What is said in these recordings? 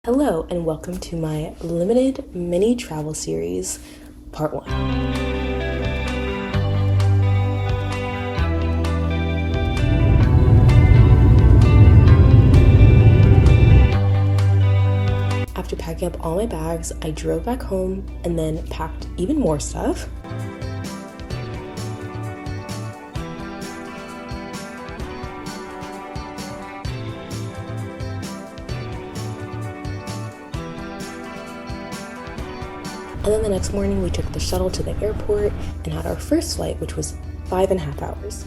Hello, and welcome to my limited mini travel series, part 1. After packing up all my bags, I drove back home and then packed even more stuff. And then the next morning we took the shuttle to the airport and had our first flight, which was 5.5 hours.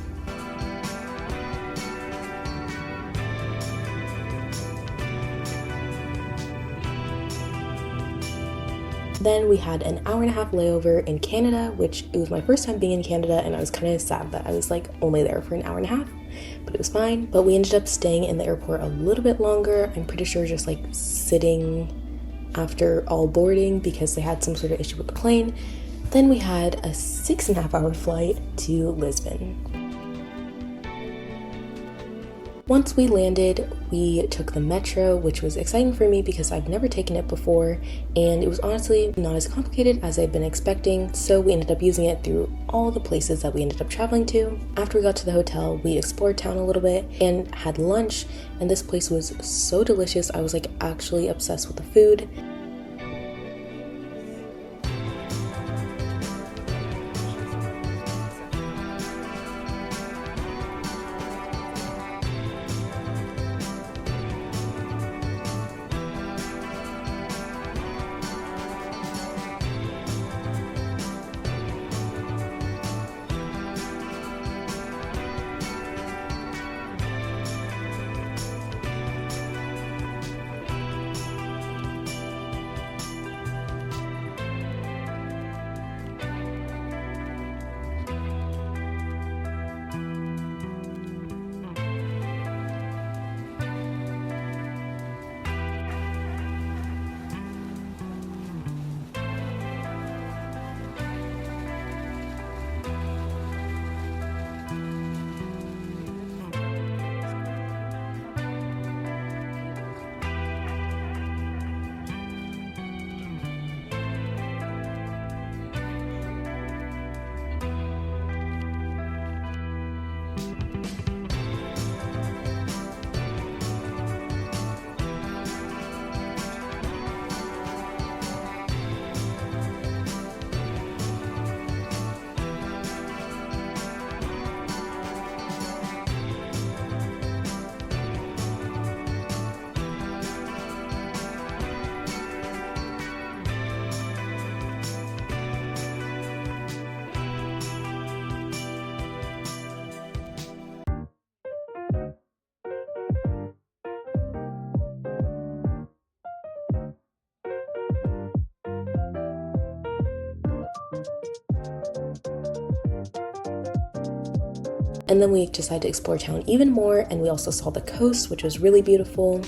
Then we had an hour-and-a-half layover in Canada, which it was my first time being in Canada, and I was kind of sad that I was only there for an hour and a half, but it was fine. But we ended up staying in the airport a little bit longer. I'm pretty sure just sitting after all boarding because they had some sort of issue with the plane. Then we had a 6.5 hour flight to Lisbon. Once we landed, we took the metro, which was exciting for me because I've never taken it before, and it was honestly not as complicated as I'd been expecting, so we ended up using it through all the places that we ended up traveling to. After we got to the hotel, we explored town a little bit and had lunch, and this place was so delicious. I was actually obsessed with the food. And then we decided to explore town even more, and we also saw the coast, which was really beautiful.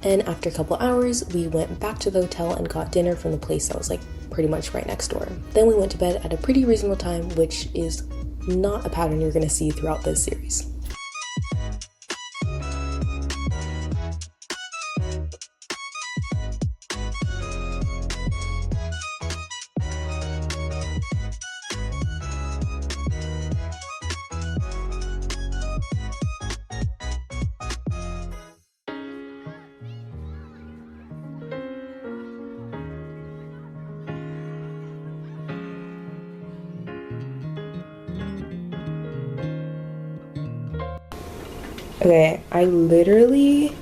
And after a couple hours, we went back to the hotel and got dinner from the place that was like pretty much right next door. Then we went to bed at a pretty reasonable time, which is not a pattern you're gonna see throughout this series. Okay, I literally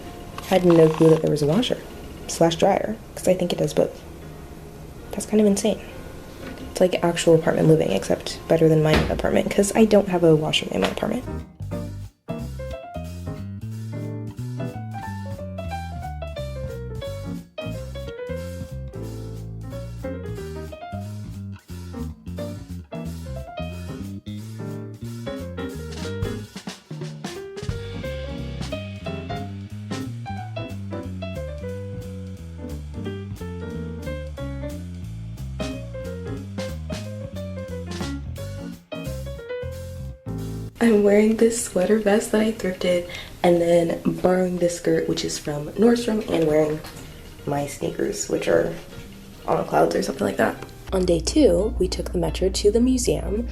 had no clue that there was a washer slash dryer, because I think it does both. That's kind of insane. It's like actual apartment living, except better than my apartment, because I don't have a washer in my apartment. I'm wearing this sweater vest that I thrifted and then borrowing this skirt, which is from Nordstrom, and wearing my sneakers, which are on clouds or something like that. On day 2, we took the metro to the museum.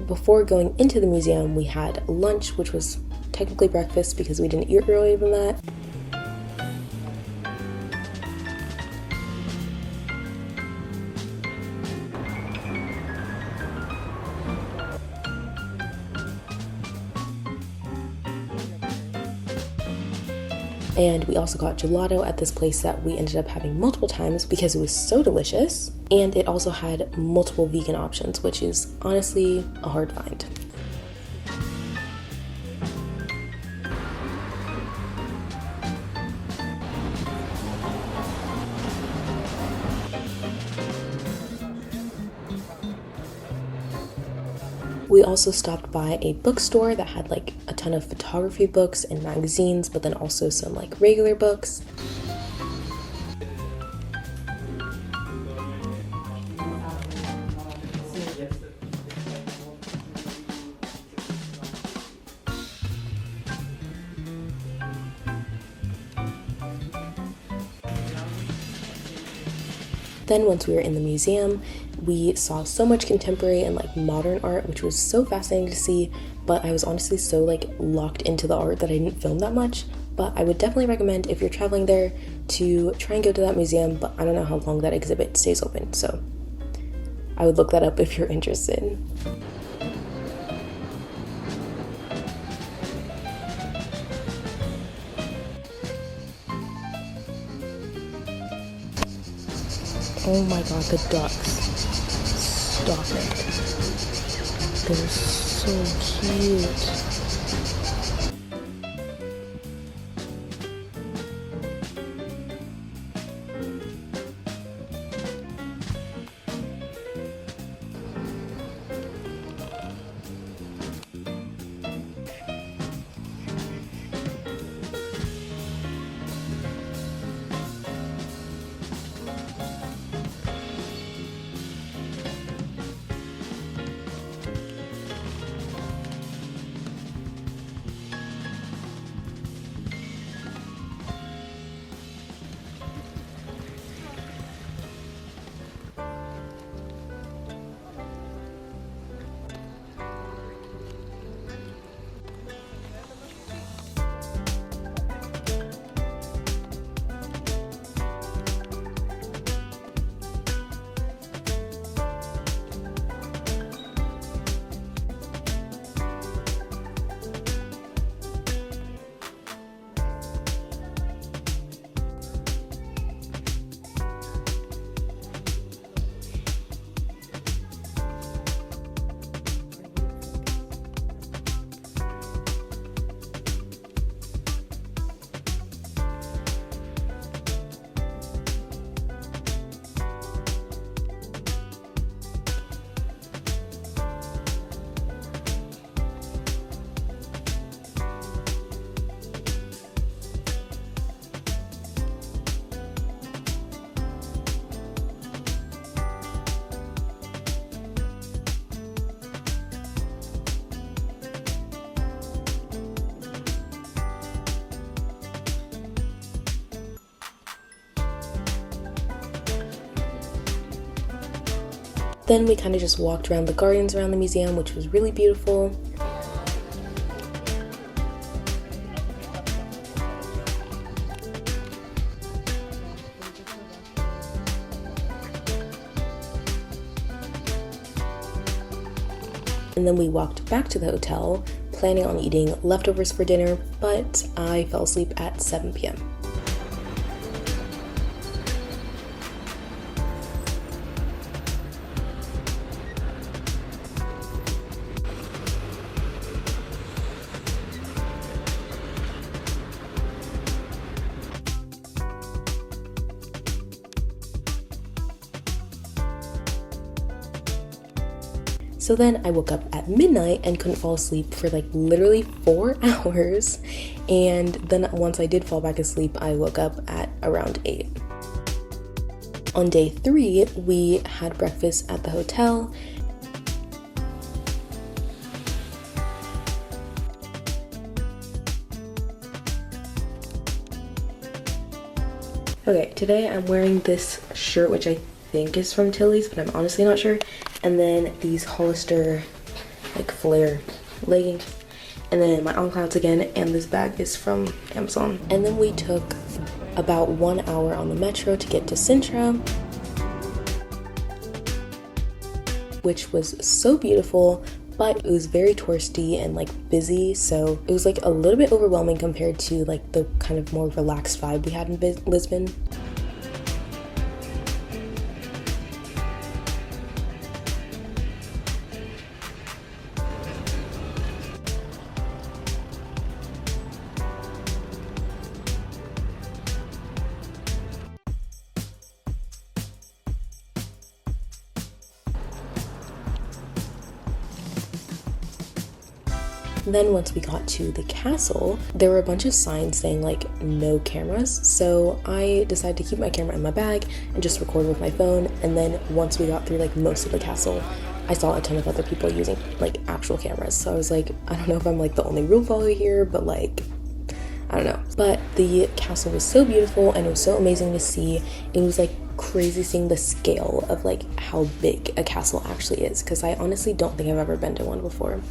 Before going into the museum, we had lunch, which was technically breakfast because we didn't eat earlier than that. And we also got gelato at this place that we ended up having multiple times because it was so delicious. And it also had multiple vegan options, which is honestly a hard find. We also stopped by a bookstore that had like a ton of photography books and magazines, but then also some like regular books. Then once we were in the museum, we saw so much contemporary and like modern art, which was so fascinating to see, but I was honestly so like locked into the art that I didn't film that much. But I would definitely recommend, if you're traveling there, to try and go to that museum, but I don't know how long that exhibit stays open, so I would look that up if you're interested. Oh my god, the ducks. Stop it. They're so cute. Then we kind of just walked around the gardens around the museum, which was really beautiful. And then we walked back to the hotel, planning on eating leftovers for dinner, but I fell asleep at 7 p.m. So then I woke up at midnight and couldn't fall asleep for like literally 4 hours. And then once I did fall back asleep, I woke up at around 8. On day 3, we had breakfast at the hotel. Okay, today I'm wearing this shirt, which I think is from Tilly's, but I'm honestly not sure. And then these Hollister like flare leggings, and then my on clouds again, and this bag is from Amazon. And then we took about 1 hour on the metro to get to Sintra, which was so beautiful, but it was very touristy and like busy, so it was like a little bit overwhelming compared to like the kind of more relaxed vibe we had in Lisbon. Then once we got to the castle, there were a bunch of signs saying like no cameras, so I decided to keep my camera in my bag and just record with my phone. And then once we got through like most of the castle, I saw a ton of other people using like actual cameras, so I was like, I don't know if I'm like the only rule follower here, but like I don't know. But the castle was so beautiful and it was so amazing to see. It was like crazy seeing the scale of like how big a castle actually is, because I honestly don't think I've ever been to one before.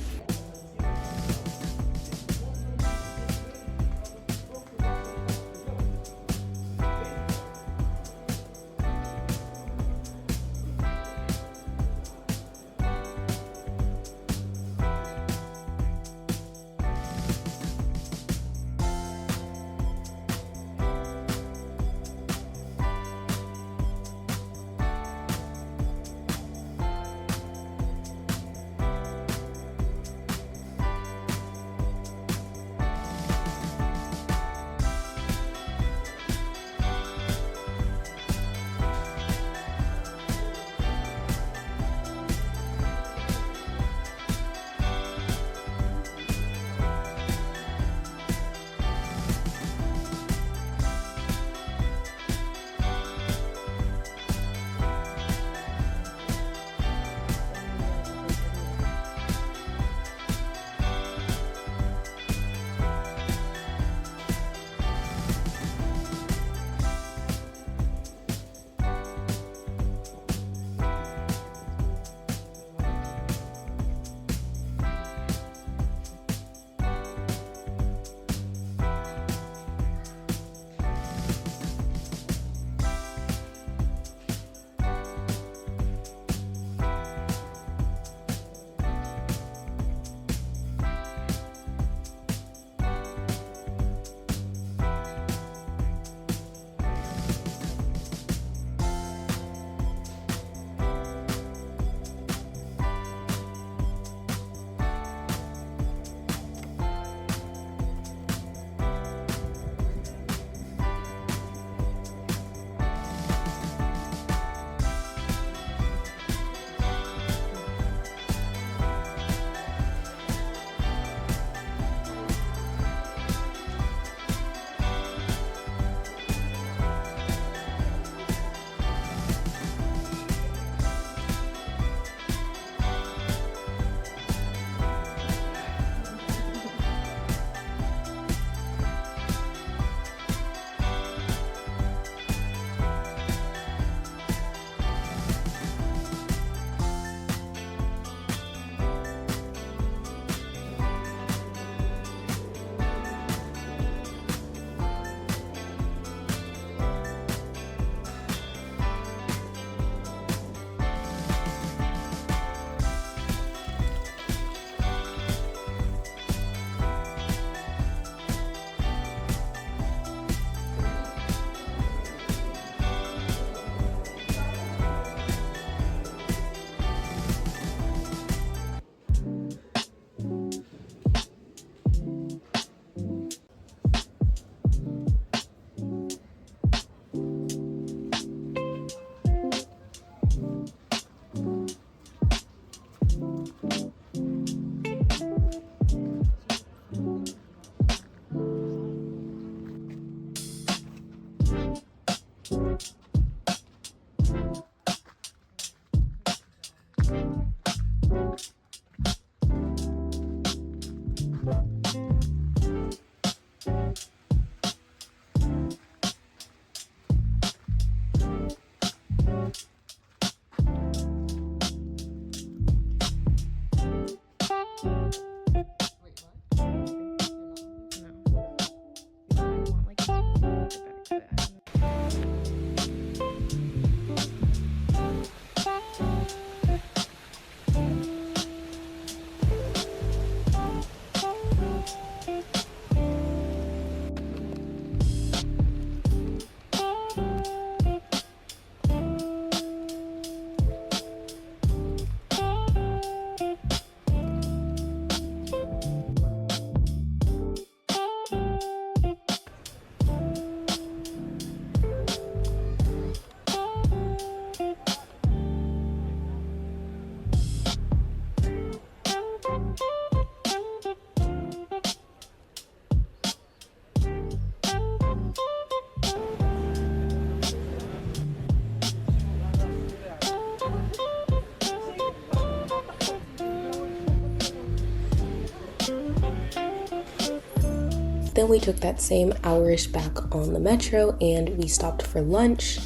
Then we took that same hour-ish back on the metro and we stopped for lunch.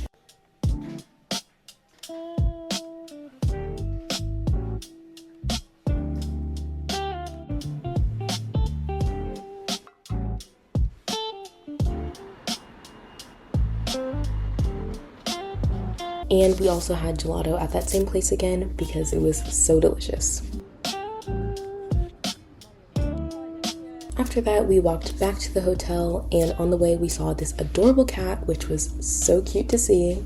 And we also had gelato at that same place again because it was so delicious. After that, we walked back to the hotel, and on the way we saw this adorable cat, which was so cute to see.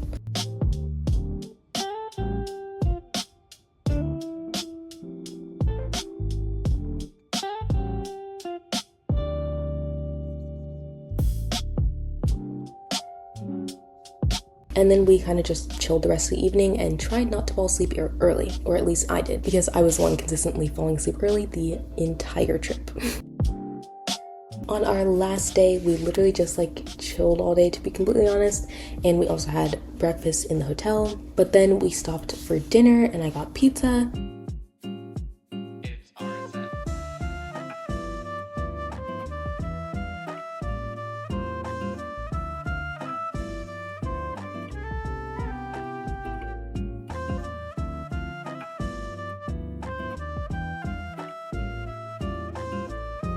And then we kind of just chilled the rest of the evening and tried not to fall asleep early, or at least I did, because I was the one consistently falling asleep early the entire trip. On our last day, we literally just chilled all day, to be completely honest, and we also had breakfast in the hotel, but then we stopped for dinner and I got pizza.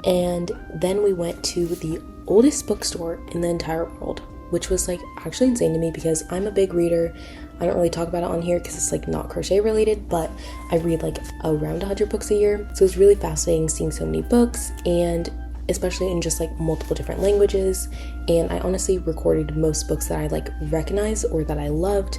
And then we went to the oldest bookstore in the entire world, which was actually insane to me because I'm a big reader. I don't really talk about it on here because it's not crochet related, but I read around 100 books a year. So it's really fascinating seeing so many books, and especially in just multiple different languages. And I honestly recorded most books that I recognized or that I loved.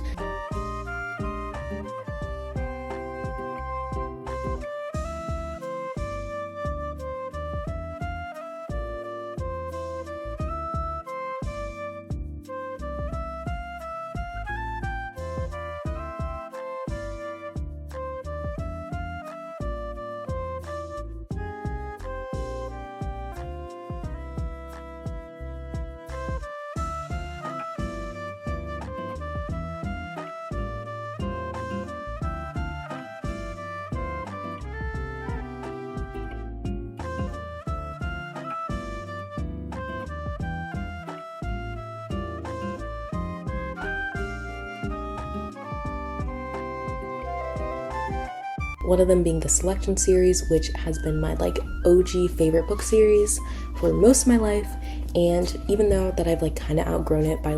One of them being the Selection series, which has been my OG favorite book series for most of my life. And even though that I've kind of outgrown it by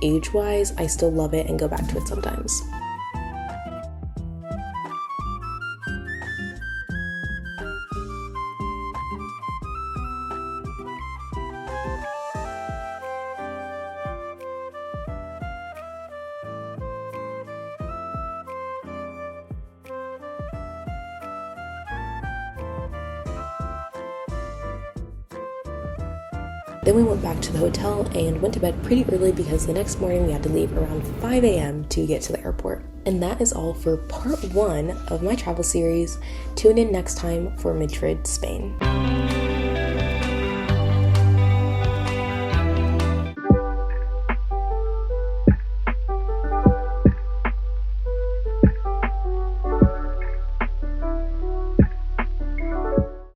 age-wise, I still love it and go back to it sometimes. Then we went back to the hotel and went to bed pretty early because the next morning we had to leave around 5 a.m. to get to the airport. And that is all for part 1 of my travel series. Tune in next time for Madrid, Spain.